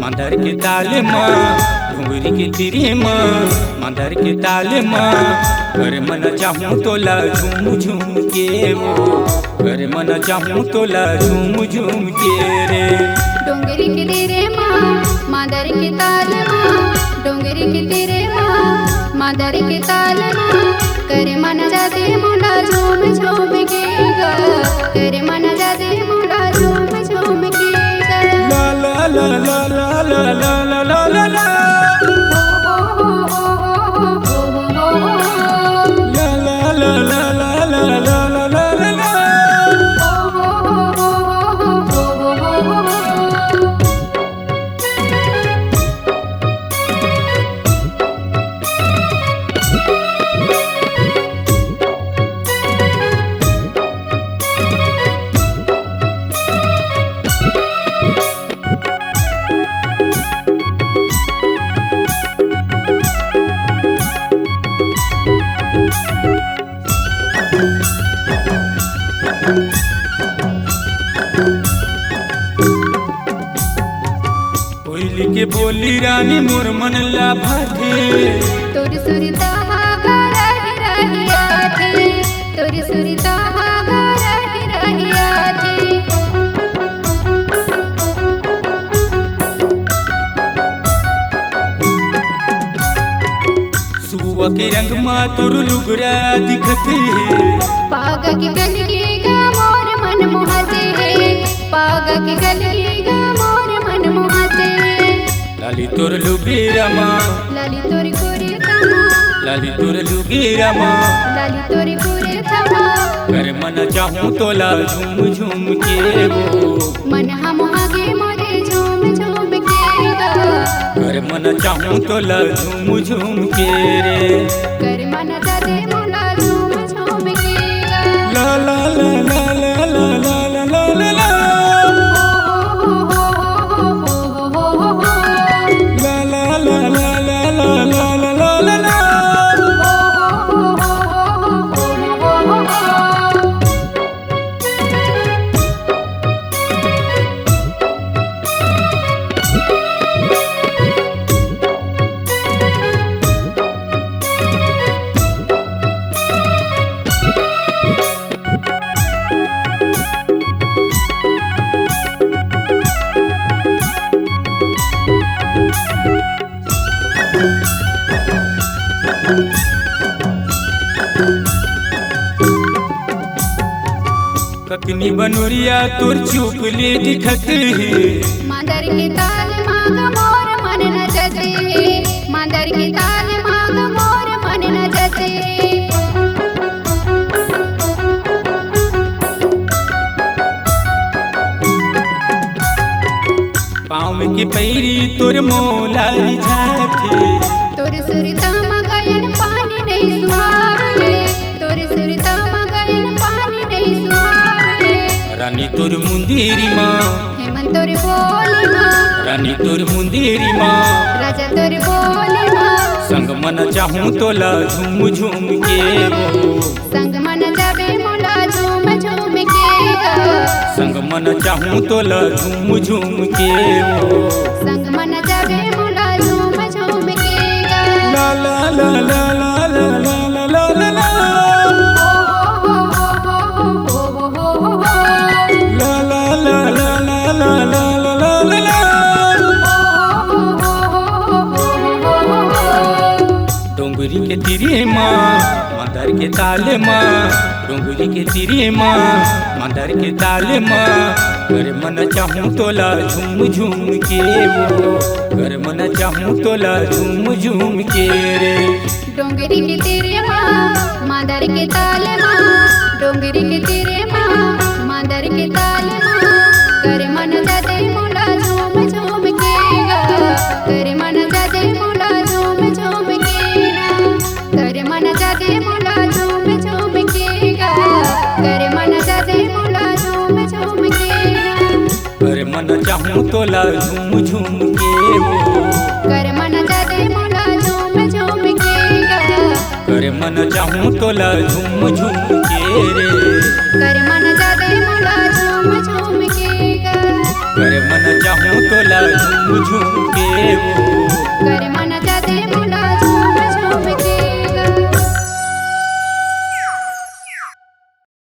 मंदार के ताल माँ घुंगरी के तिरे माँ मंदार के ताल माँ घर मन चाहूँ तोला झूम झूम के वो घर मन चाहूँ तोला झूम झूम के रे। डोंगरी के तेरे माँ मंदार के ताल माँ डोंगरी के तेरे माँ मंदार के ताल माँ करे मन जाते मोला झूम झूम के गा करे मन जाते मोला झूम झूम के गा ला ला ला ला ला ला ला ला ला ला कोयली के बोली रानी मोर मन ला भाथे तोर सुरता हागा रही रही आथे तोर सुरता हागा रही रही आथे सुबह के रंग माँ तोर लुगरा दिखते पाग के गलगी गा मोर मन मोहते पाग के गलगी गा मोर मन मोहते लाली तोर लुगेरा माँ लाली तोर कोरे थमा लाली तोर लुगेरा माँ लाली तोर कोरे थमा घर मन चाहूँ तोला झूम झूम के वो मन हम आगे मोरे झूम झूम के गा घर मन चाहूँ तोला झूम झूम के रे। कर मन जाते मोला झूम झूम के गा ला ला ला ला ला ला ला ला ला ला ककनी बनोरिया तोर चुपले दिखत है मंदर के ताल माग मोर मन न जते मंदर के ताल माग मोर मन न जते पाँव के पैरी तोर मोला रिझाथे तोर सुरता मगयन पानी नहीं सुहावे तोर सुरता मगयन पानी नहीं सुहावे रानी तोर मुंदेरी माँ हेमंत तोर बोली माँ रानी तोर मुंदेरी माँ राजा तोर बोली माँ संग मन चाहूँ तोला झूम झूम के वो संग मन जाबे मोला झूम झूम के गा संग मन चाहूँ तोला झूम झूम के वो संग मन जाबे मोला झूम झूम के गा ला ला ला ला ला ला ला ला ला ला डोंगरी के तिरे माँ मंदार के ताल माँ डोंगरी के तिरे माँ मंदार के ताल माँ घर मन चाहूँ तोला झूम झूम के वो घर मन चाहूँ तोला झूम झूम के रे। डोंगरी के तेरे माँ मादर के ताल माँ डोंगरी के तेरे माँ मादर के ताल माँ करे मन जाते मोला झूम झूम के गा करे मन जाते मोला झूम झूम के ना करे मन जाते मोला झूम झूम के गा करे मन जाते मोला झूम झूम के ना घर मन चाहूँ तोला झूम झूम के वो करे मन जाते मोला झूम झूम के गा करे मन चाहूँ तोला झूम झूम के रे। करे मन जाते मोला झूम झूम के गा करे मन चाहूँ तोला झूम झूम के वो